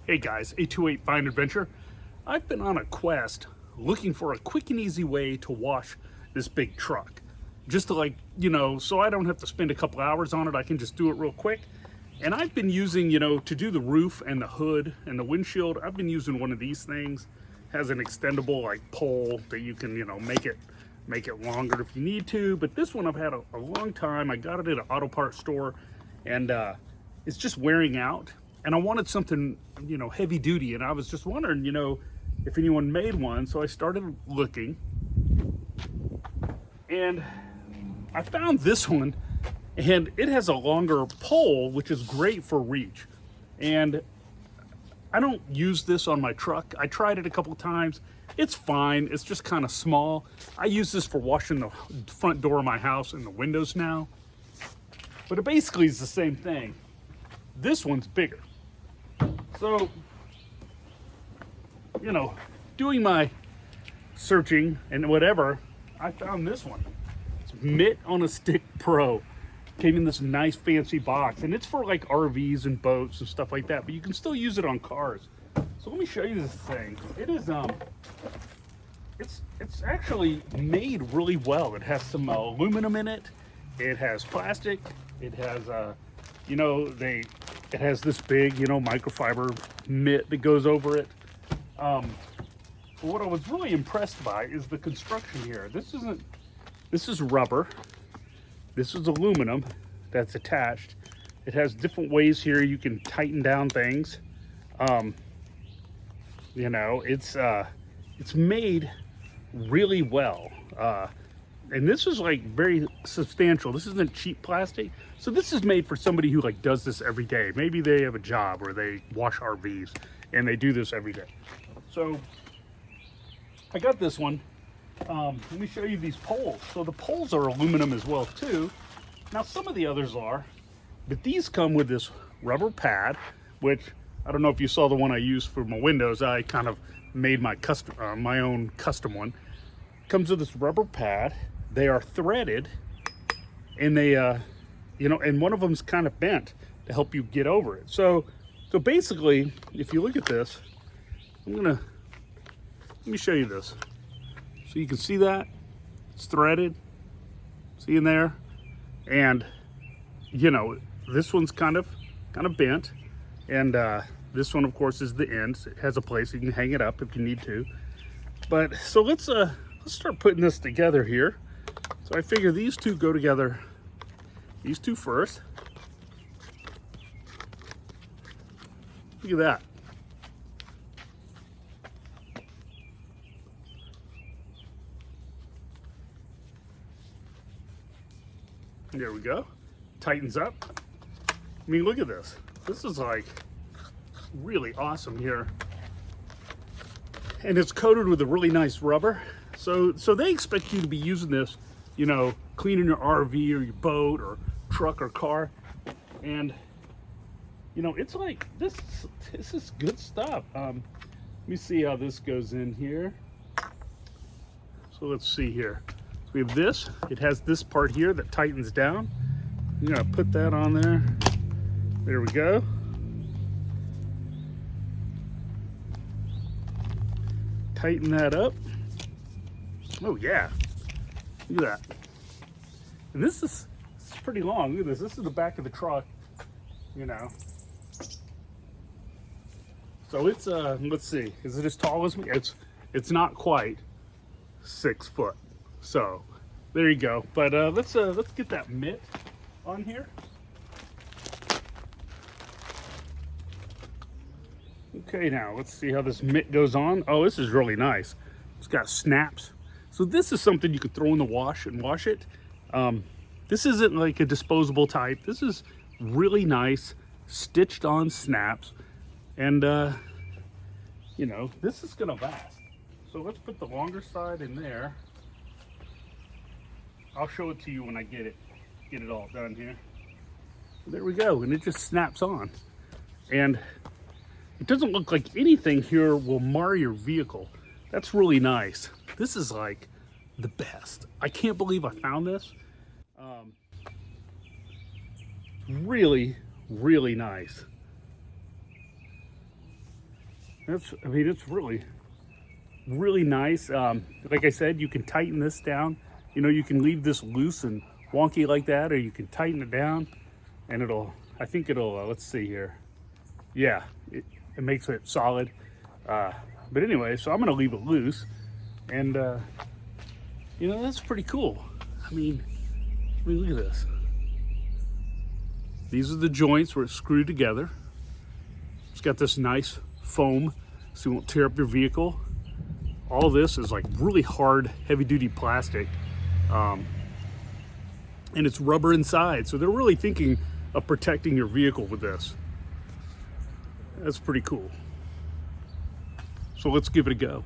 Hey guys, 828 Fine Adventure. I've been on a quest looking for a quick and easy way to wash this big truck. Just to so I don't have to spend a couple hours on it, I can just do it real quick. And I've been using, to do the roof and the hood and the windshield, I've been using one of these things. Has an extendable pole that you can, make it longer if you need to. But this one I've had a long time. I got it at an auto parts store and it's just wearing out. And I wanted something, heavy duty. And I was just wondering, if anyone made one. So I started looking. And I found this one. And it has a longer pole, which is great for reach. And I don't use this on my truck. I tried it a couple times. It's fine. It's just kind of small. I use this for washing the front door of my house and the windows now. But it basically is the same thing. This one's bigger. So, doing my searching and whatever, I found this one. It's Mitt on a Stick Pro. Came in this nice fancy box, and it's for RVs and boats and stuff like that, but you can still use it on cars. So let me show you this thing. It is it's actually made really well. It has some aluminum in it. It has plastic. It has it has this big, microfiber mitt that goes over it. But what I was really impressed by is the construction here. This is rubber. This is aluminum that's attached. It has different ways here you can tighten down things. It's made really well. And this is very substantial. This isn't cheap plastic. So this is made for somebody who does this every day. Maybe they have a job or they wash RVs and they do this every day. So I got this one. Let me show you these poles. So the poles are aluminum as well too. Now some of the others are, but these come with this rubber pad, which I don't know if you saw the one I used for my windows. I kind of made my own custom one. Comes with this rubber pad. They are threaded, and they, and one of them's kind of bent to help you get over it. So basically, if you look at this, let me show you this. So you can see that it's threaded. See in there, and this one's kind of bent, and this one, of course, is the end. It has a place you can hang it up if you need to. But so let's start putting this together here. So I figure these two go together. These two first. Look at that. There we go. Tightens up. I mean, look at this. This is really awesome here. And it's coated with a really nice rubber. So they expect you to be using this, cleaning your RV or your boat or truck or car. And, it's this is good stuff. Let me see how this goes in here. So let's see here. So we have this. It has this part here that tightens down. I'm gonna put that on there. There we go. Tighten that up. Oh yeah, look at that. And this is pretty long. Look at this. This is the back of the truck, So it's let's see, is it as tall as me? It's not quite 6 foot. So there you go. But let's get that mitt on here. Okay, now let's see how this mitt goes on. Oh, this is really nice. It's got snaps. So this is something you could throw in the wash and wash it. This isn't like a disposable type. This is really nice, stitched on snaps. And, this is gonna last. So let's put the longer side in there. I'll show it to you when I get it all done here. There we go, and it just snaps on. And it doesn't look like anything here will mar your vehicle. That's really nice. This is the best. I can't believe I found this. Really, really nice. I mean, it's really, really nice. Like I said, you can tighten this down. You know, you can leave this loose and wonky like that, or you can tighten it down and I think it'll, let's see here. Yeah, it makes it solid. But anyway, so I'm gonna leave it loose, and you know, that's pretty cool. I mean, look at this. These are the joints where it's screwed together. It's got this nice foam so you won't tear up your vehicle. All this is like really hard, heavy duty plastic. And it's rubber inside. So they're really thinking of protecting your vehicle with this. That's pretty cool. So let's give it a go.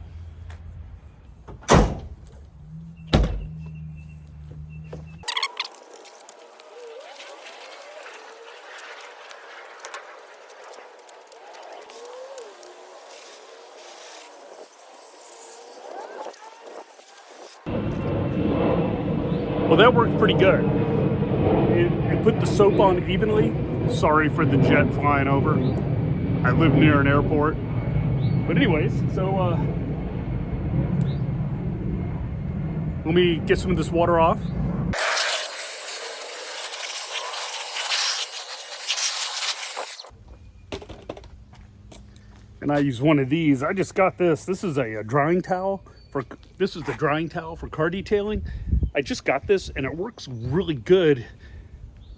Well, that worked pretty good. It put the soap on evenly. Sorry for the jet flying over. I live near an airport. But anyways, so let me get some of this water off. And I use one of these. I just got this. This is a drying towel this is the drying towel for car detailing. I just got this and it works really good.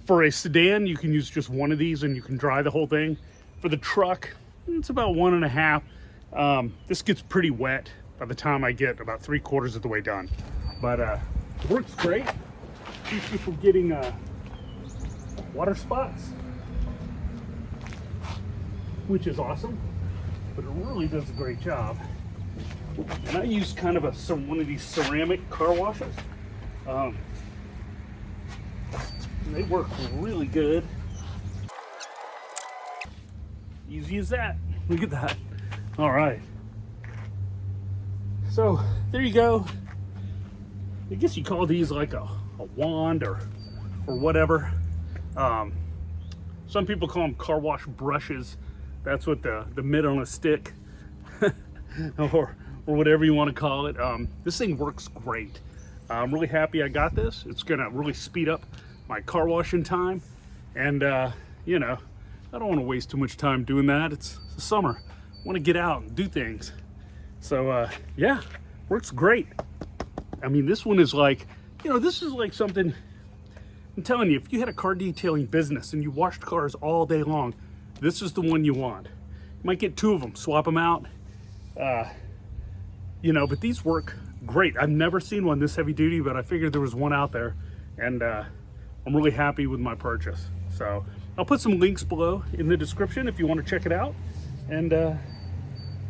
For a sedan, you can use just one of these and you can dry the whole thing. For the truck, it's about 1.5. This gets pretty wet by the time I get about 3/4 of the way done. But it works great. Keeps you from getting water spots, which is awesome. But it really does a great job. And I use kind of one of these ceramic car washers. They work really good. Easy as that. Look at that. All right. So there you go. I guess you call these like a wand or whatever. Some people call them car wash brushes. That's what the mitt on a stick or whatever you want to call it. This thing works great. I'm really happy I got this. It's gonna really speed up my car washing time. And you know, I don't want to waste too much time doing that. It's the summer. I want to get out and do things. So yeah, works great. I mean, this one is like, you know, this is like something, I'm telling you, if you had a car detailing business and you washed cars all day long, this is the one you want. You might get 2 of them, swap them out. You know, but these work great. I've never seen one this heavy duty, but I figured there was one out there, and I'm really happy with my purchase. So I'll put some links below in the description if you want to check it out. And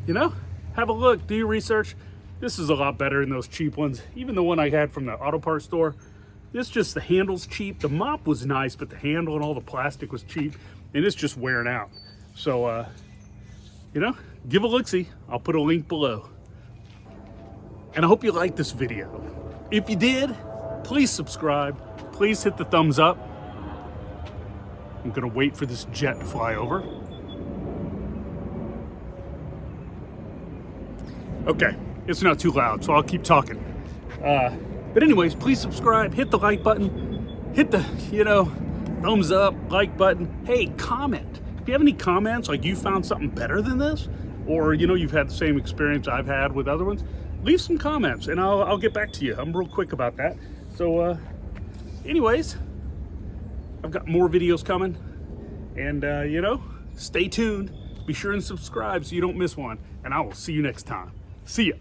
you know, have a look, do your research. This is a lot better than those cheap ones. Even the one I had from the auto parts store, this just, the handle's cheap. The mop was nice, but the handle and all the plastic was cheap, and it's just wearing out. So you know, give a look-see. I'll put a link below. And I hope you liked this video. If you did, please subscribe. Please hit the thumbs up. I'm gonna wait for this jet to fly over. Okay, it's not too loud, so I'll keep talking. But anyways, please subscribe, hit the like button, hit the, you know, thumbs up, like button. Hey, comment. If you have any comments, like you found something better than this, or you know, you've had the same experience I've had with other ones, leave some comments and I'll get back to you. I'm real quick about that. So anyways, I've got more videos coming, and you know, stay tuned. Be sure and subscribe so you don't miss one, and I will see you next time. See ya.